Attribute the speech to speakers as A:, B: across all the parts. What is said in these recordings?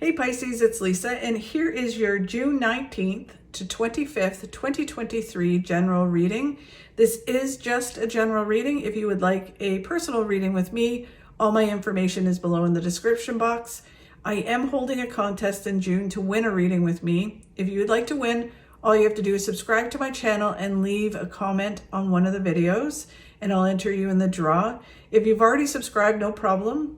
A: Hey Pisces, it's Lisa, and here is your June 19th to 25th, 2023 general reading. This is just a general reading. If you would like a personal reading with me, all my information is below in the description box. I am holding a contest in June to win a reading with me. If you would like to win, all you have to do is subscribe to my channel and leave a comment on one of the videos, and I'll enter you in the draw. If you've already subscribed, no problem.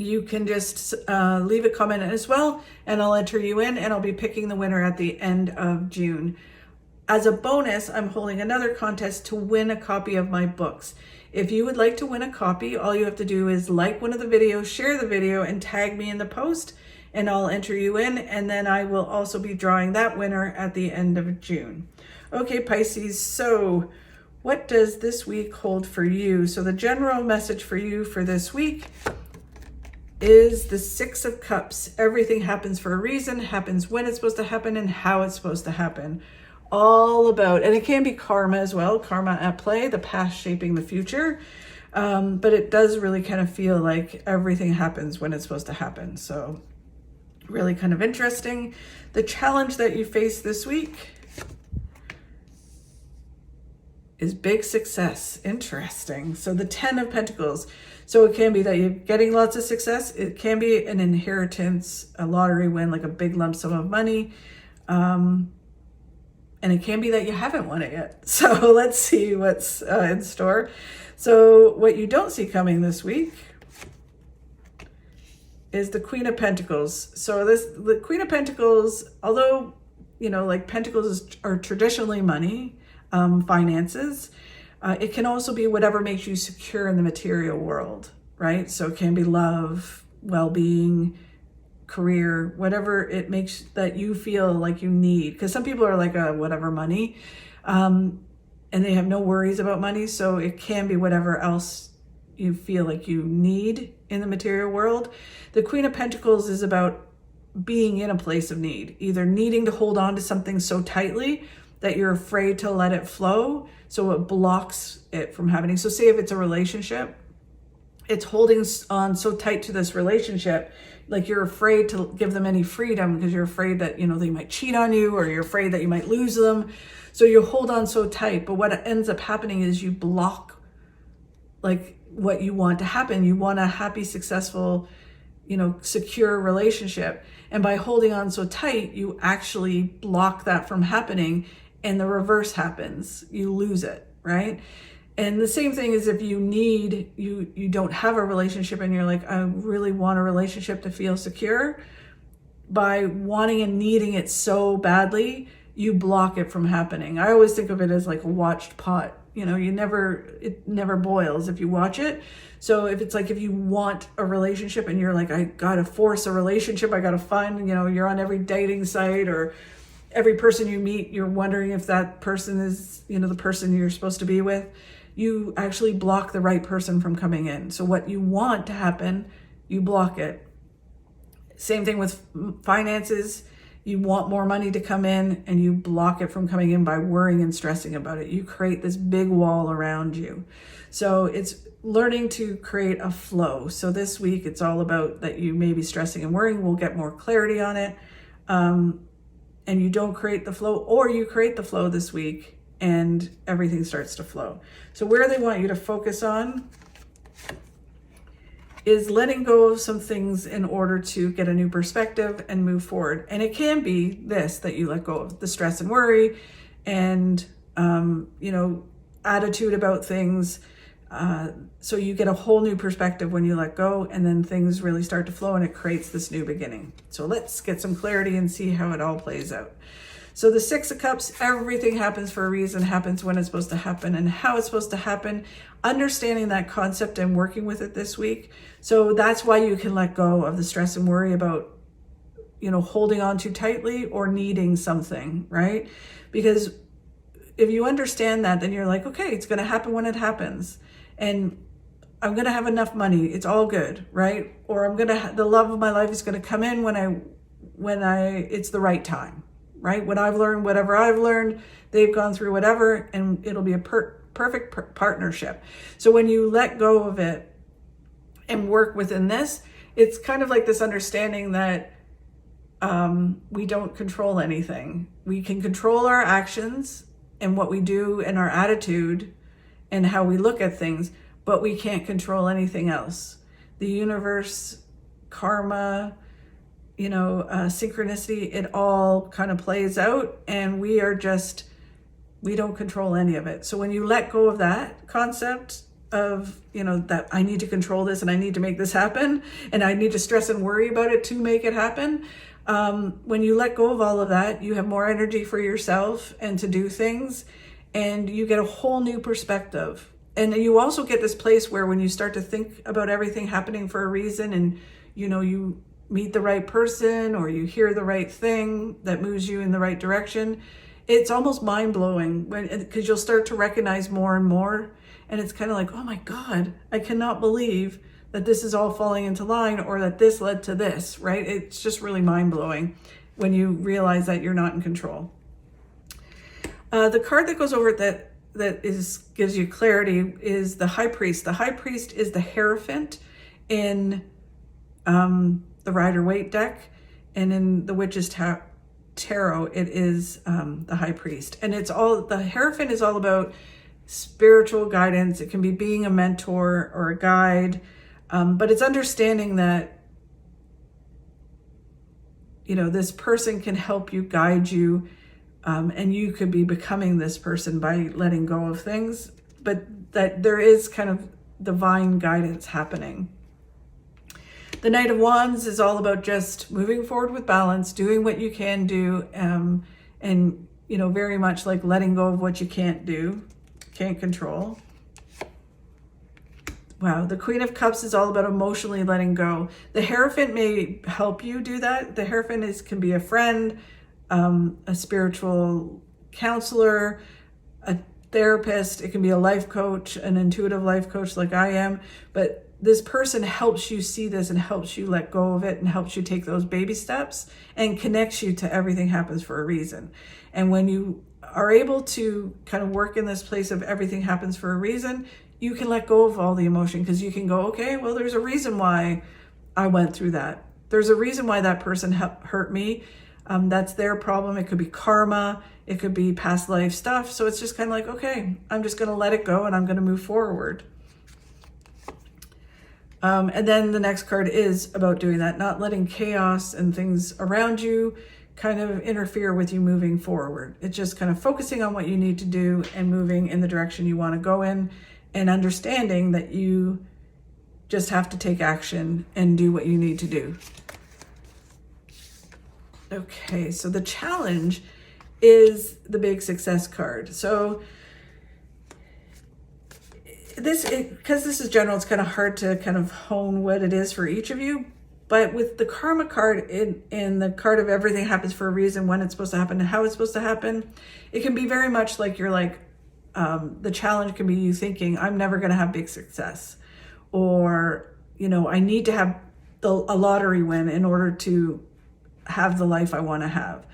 A: You can just leave a comment as well, and I'll enter you in, and I'll be picking the winner at the end of June. As a bonus, I'm holding another contest to win a copy of my books. If you would like to win a copy, all you have to do is like one of the videos, share the video, and tag me in the post, and I'll enter you in, and then I will also be drawing that winner at the end of June. Okay, Pisces, so what does this week hold for you? So the general message for you for this week is the Six of Cups. Everything happens for a reason, happens when it's supposed to happen, and how it's supposed to happen. All about, and it can be karma as well, karma at play, the past shaping the future. But it does really kind of feel like everything happens when it's supposed to happen. So really kind of interesting. The challenge that you face this week is big success. Interesting. So the 10 of Pentacles. So it can be that you're getting lots of success. It can be an inheritance, a lottery win, like a big lump sum of money. And it can be that you haven't won it yet. So let's see what's in store. So what you don't see coming this week is the Queen of Pentacles. So the Queen of Pentacles, although, you know, like Pentacles are traditionally money, finances, it can also be whatever makes you secure in the material world, right? So it can be love, well-being, career, whatever it makes that you feel like you need. Because some people are like, whatever, money, and they have no worries about money. So it can be whatever else you feel like you need in the material world. The Queen of Pentacles is about being in a place of need, either needing to hold on to something so tightly that you're afraid to let it flow, so it blocks it from happening. So say if it's a relationship, it's holding on so tight to this relationship, like you're afraid to give them any freedom because you're afraid that, you know, they might cheat on you, or you're afraid that you might lose them. So you hold on so tight, but what ends up happening is you block like what you want to happen. You want a happy, successful, you know, secure relationship. And by holding on so tight, you actually block that from happening, and the reverse happens. You lose it, right? And the same thing is if you don't have a relationship and you're like, I really want a relationship to feel secure. By wanting and needing it so badly, you block it from happening. I always think of it as like a watched pot. You know, it never boils if you watch it. So if it's like, if you want a relationship and you're like, I gotta force a relationship, I gotta find, you know, you're on every dating site, or every person you meet, you're wondering if that person is, you know, the person you're supposed to be with, you actually block the right person from coming in. So what you want to happen, you block it. Same thing with finances. You want more money to come in, and you block it from coming in by worrying and stressing about it. You create this big wall around you. So it's learning to create a flow. So this week it's all about that you may be stressing and worrying. We'll get more clarity on it. And you don't create the flow, or you create the flow this week and everything starts to flow. So where they want you to focus on is letting go of some things in order to get a new perspective and move forward. And it can be this, that you let go of the stress and worry and, you know, attitude about things. So you get a whole new perspective when you let go, and then things really start to flow, and it creates this new beginning. So let's get some clarity and see how it all plays out. So the Six of Cups, everything happens for a reason, happens when it's supposed to happen, and how it's supposed to happen, understanding that concept and working with it this week. So that's why you can let go of the stress and worry about, you know, holding on too tightly or needing something, right? Because if you understand that, then you're like, okay, it's going to happen when it happens. And I'm going to have enough money. It's all good, right? Or I'm going to, the love of my life is going to come in when it's the right time, right? When I've learned whatever I've learned, they've gone through whatever, and it'll be a perfect partnership. So when you let go of it and work within this, it's kind of like this understanding that we don't control anything. We can control our actions and what we do and our attitude and how we look at things, but we can't control anything else. The universe, karma, synchronicity, it all kind of plays out, and we don't control any of it. So when you let go of that concept of, that I need to control this and I need to make this happen and I need to stress and worry about it to make it happen, when you let go of all of that, you have more energy for yourself and to do things, and you get a whole new perspective. And you also get this place where when you start to think about everything happening for a reason, and you meet the right person or you hear the right thing that moves you in the right direction, it's almost mind-blowing because you'll start to recognize more and more, and it's kind of like, oh my God, I cannot believe that this is all falling into line, or that this led to this, right? It's just really mind-blowing when you realize that you're not in control. The card that goes over it that gives you clarity is the High Priest. The High Priest is the Hierophant in the Rider-Waite deck, and in the Witch's Tarot, it is the High Priest. And the Hierophant is all about spiritual guidance. It can be being a mentor or a guide, but it's understanding that, this person can help you, guide you, and you could be becoming this person by letting go of things, but that there is kind of divine guidance happening. The Knight of Wands is all about just moving forward with balance, doing what you can do, and very much like letting go of what you can't do, can't control. Wow, the Queen of Cups is all about emotionally letting go. The Hierophant may help you do that. The Hierophant can be a friend, a spiritual counselor, a therapist. It can be a life coach, an intuitive life coach like I am. But this person helps you see this and helps you let go of it and helps you take those baby steps and connects you to everything happens for a reason. And when you are able to kind of work in this place of everything happens for a reason, you can let go of all the emotion, because you can go, okay, well, there's a reason why I went through that. There's a reason why that person hurt me. That's their problem. It could be karma. It could be past life stuff. So it's just kind of like, okay, I'm just going to let it go and I'm going to move forward. And then the next card is about doing that, not letting chaos and things around you kind of interfere with you moving forward. It's just kind of focusing on what you need to do and moving in the direction you want to go in, and understanding that you just have to take action and do what you need to do. Okay, so the challenge is the Big Success card. So because this is general, it's kind of hard to kind of hone what it is for each of you. But with the Karma card in the card of everything happens for a reason, when it's supposed to happen and how it's supposed to happen, it can be very much like the challenge can be you thinking, I'm never going to have big success, or, I need to have a lottery win in order to have the life I want to have.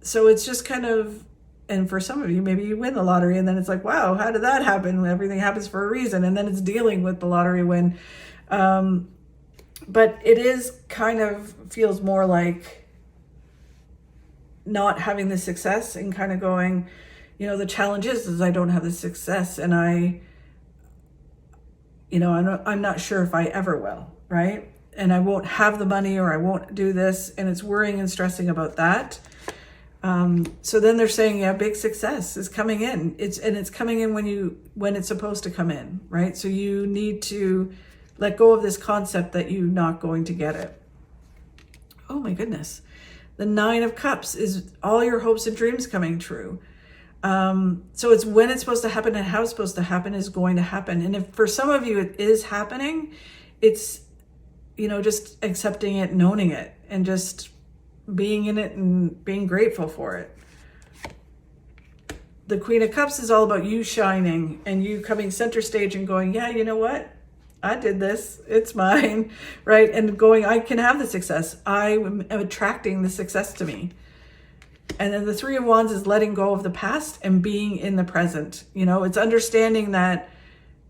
A: So it's just kind of, and for some of you, maybe you win the lottery and then it's like, wow, how did that happen? Everything happens for a reason. And then it's dealing with the lottery win. But it is kind of feels more like not having the success and kind of going, the challenge is I don't have the success, and I'm not sure if I ever will, right? And I won't have the money, or I won't do this, and it's worrying and stressing about that. So then they're saying, yeah, big success is coming in. It's coming in when it's supposed to come in, right? So you need to let go of this concept that you're not going to get it. Oh my goodness. The Nine of Cups is all your hopes and dreams coming true. So it's when it's supposed to happen and how it's supposed to happen is going to happen. And if for some of you it is happening, it's, just accepting it and owning it and just being in it and being grateful for it. The Queen of Cups is all about you shining and you coming center stage and going, yeah, you know what? I did this. It's mine, right? And going, I can have the success. I am attracting the success to me. And then the Three of Wands is letting go of the past and being in the present. It's understanding that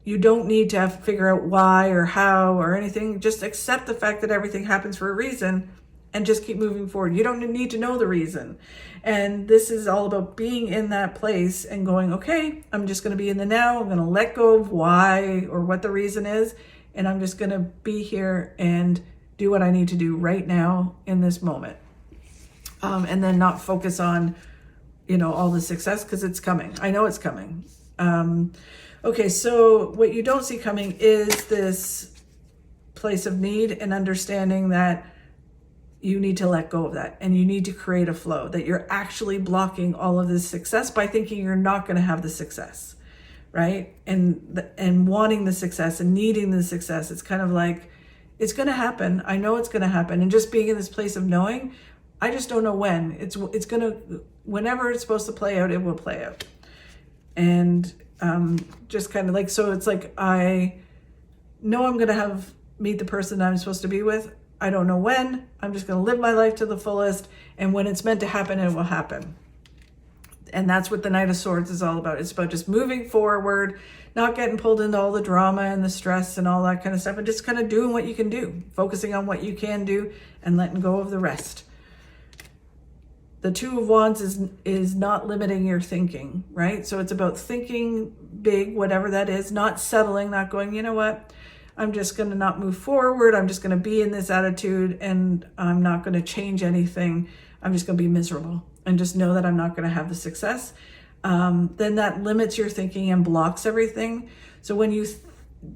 A: you don't need to figure out why or how or anything. Just accept the fact that everything happens for a reason and just keep moving forward. You don't need to know the reason. And this is all about being in that place and going, okay, I'm just going to be in the now. I'm going to let go of why or what the reason is. And I'm just going to be here and do what I need to do right now in this moment. And then not focus on, all the success, because it's coming. I know it's coming. Okay, so what you don't see coming is this place of need and understanding that you need to let go of that, and you need to create a flow, that you're actually blocking all of this success by thinking you're not going to have the success, right? And wanting the success and needing the success. It's kind of like, it's going to happen. I know it's going to happen. And just being in this place of knowing, I just don't know when. It's going to, whenever it's supposed to play out, it will play out. And just kind of like, so it's like, I know I'm going to meet the person that I'm supposed to be with. I don't know when. I'm just going to live my life to the fullest. And when it's meant to happen, it will happen. And that's what the Knight of Swords is all about. It's about just moving forward, not getting pulled into all the drama and the stress and all that kind of stuff, and just kind of doing what you can do, focusing on what you can do and letting go of the rest. The Two of Wands is not limiting your thinking, right? So it's about thinking big, whatever that is, not settling, not going, you know what? I'm just going to not move forward. I'm just going to be in this attitude and I'm not going to change anything. I'm just going to be miserable and just know that I'm not going to have the success. Then that limits your thinking and blocks everything. So when you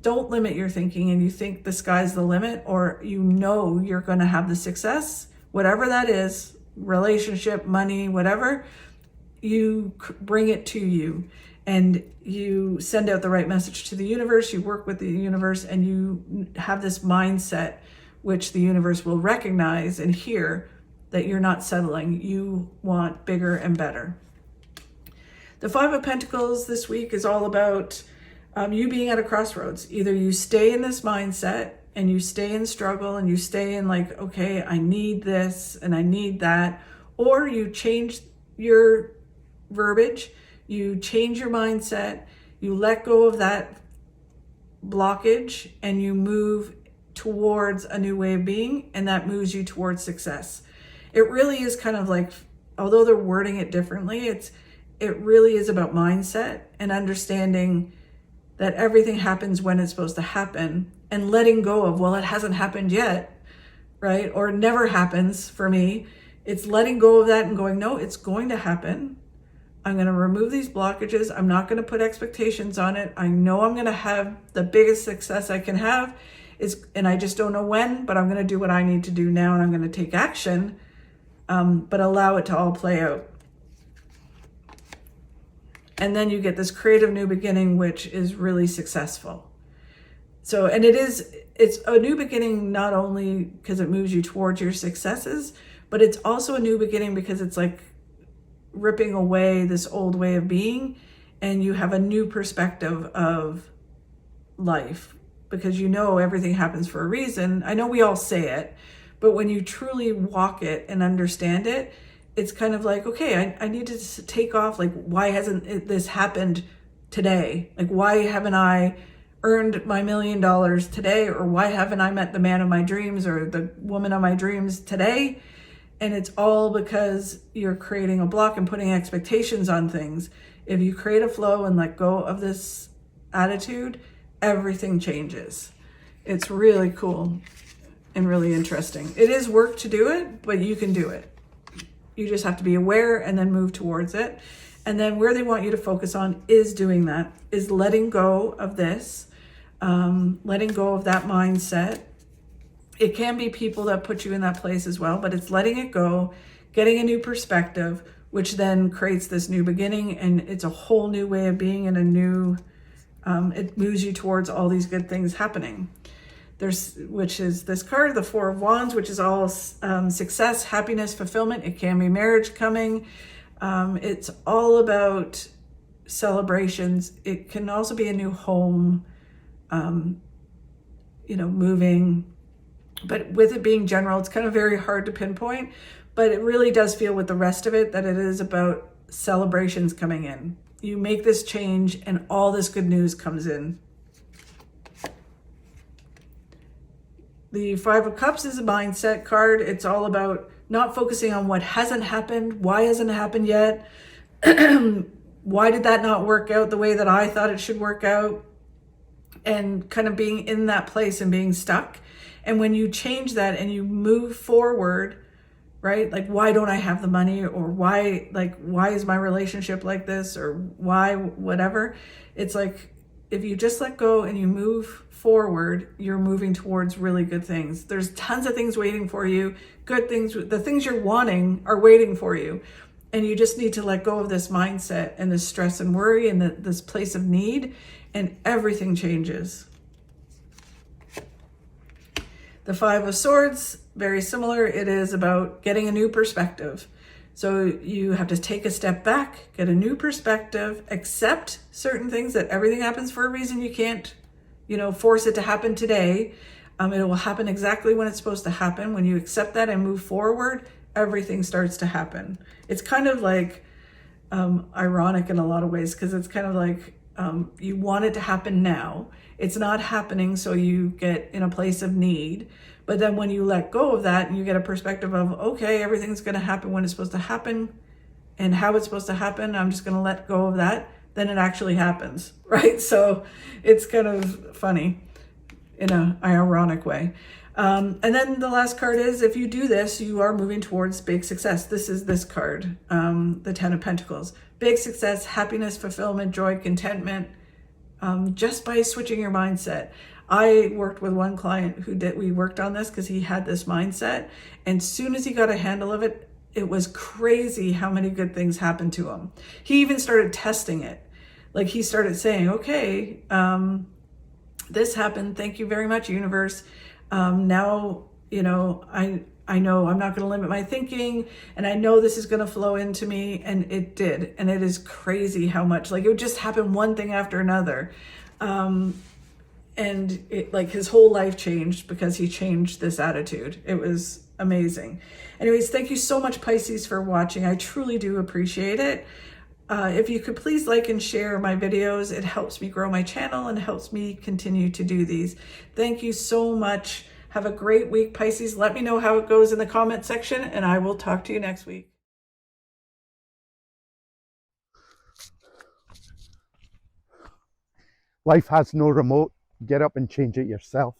A: don't limit your thinking and you think the sky's the limit, or you're going to have the success, whatever that is, relationship, money, whatever, you bring it to you. And you send out the right message to the universe, you work with the universe, and you have this mindset which the universe will recognize and hear, that you're not settling. You want bigger and better. The Five of Pentacles this week is all about you being at a crossroads. Either you stay in this mindset and you stay in struggle and you stay in like, okay, I need this and I need that, or you change your verbiage. You change your mindset, you let go of that blockage, and you move towards a new way of being, and that moves you towards success. It really is kind of like, although they're wording it differently, it really is about mindset and understanding that everything happens when it's supposed to happen, and letting go of, well, it hasn't happened yet, right? Or it never happens for me. It's letting go of that and going, no, it's going to happen. I'm going to remove these blockages. I'm not going to put expectations on it. I know I'm going to have the biggest success I can have, and I just don't know when, but I'm going to do what I need to do now, and I'm going to take action, but allow it to all play out. And then you get this creative new beginning, which is really successful. So, and it's a new beginning, not only because it moves you towards your successes, but it's also a new beginning because it's like ripping away this old way of being, and you have a new perspective of life, because everything happens for a reason. I know we all say it, but when you truly walk it and understand it, it's kind of like, okay, I need to take off, like, why hasn't this happened today? Like, why haven't I earned my $1 million today? Or why haven't I met the man of my dreams or the woman of my dreams today? And it's all because you're creating a block and putting expectations on things. If you create a flow and let go of this attitude, everything changes. It's really cool and really interesting. It is work to do it, but you can do it. You just have to be aware and then move towards it. And then where they want you to focus on is doing that, is letting go of this, letting go of that mindset. It can be people that put you in that place as well, but it's letting it go, getting a new perspective, which then creates this new beginning, and it's a whole new way of being and a new, it moves you towards all these good things happening. Which is this card, the Four of Wands, which is all success, happiness, fulfillment. It can be marriage coming. It's all about celebrations. It can also be a new home, moving. But with it being general, it's kind of very hard to pinpoint, but it really does feel with the rest of it that it is about celebrations coming in. You make this change and all this good news comes in. The Five of Cups is a mindset card. It's all about not focusing on what hasn't happened. Why hasn't it happened yet? Why did that not work out the way that I thought it should work out? And kind of being in that place and being stuck. And when you change that and you move forward, right? Like, why don't I have the money? Or why is my relationship like this? Or why, whatever. It's like, if you just let go and you move forward, you're moving towards really good things. There's tons of things waiting for you. Good things, the things you're wanting are waiting for you. And you just need to let go of this mindset and this stress and worry and this place of need, and everything changes. The Five of Swords, very similar. It is about getting a new perspective. So you have to take a step back, get a new perspective, accept certain things, that everything happens for a reason. You can't, force it to happen today. It will happen exactly when it's supposed to happen. When you accept that and move forward, everything starts to happen. It's kind of like ironic in a lot of ways, because it's kind of like you want it to happen now. It's not happening, so you get in a place of need. But then when you let go of that and you get a perspective of, okay, everything's going to happen when it's supposed to happen and how it's supposed to happen, I'm just going to let go of that, then it actually happens, right? So it's kind of funny in an ironic way. And then the last card is, if you do this, you are moving towards big success. This is this card, the Ten of Pentacles. Big success, happiness, fulfillment, joy, contentment, just by switching your mindset. I worked with one client we worked on this because he had this mindset. And as soon as he got a handle of it, it was crazy how many good things happened to him. He even started testing it. Like, he started saying, okay, this happened. Thank you very much, universe. Now, I know I'm not going to limit my thinking, and I know this is going to flow into me. And it did. And it is crazy how much, it would just happen one thing after another. And his whole life changed because he changed this attitude. It was amazing. Anyways, thank you so much, Pisces, for watching. I truly do appreciate it. If you could please like and share my videos, it helps me grow my channel and helps me continue to do these. Thank you so much. Have a great week, Pisces. Let me know how it goes in the comment section, and I will talk to you next week.
B: Life has no remote. Get up and change it yourself.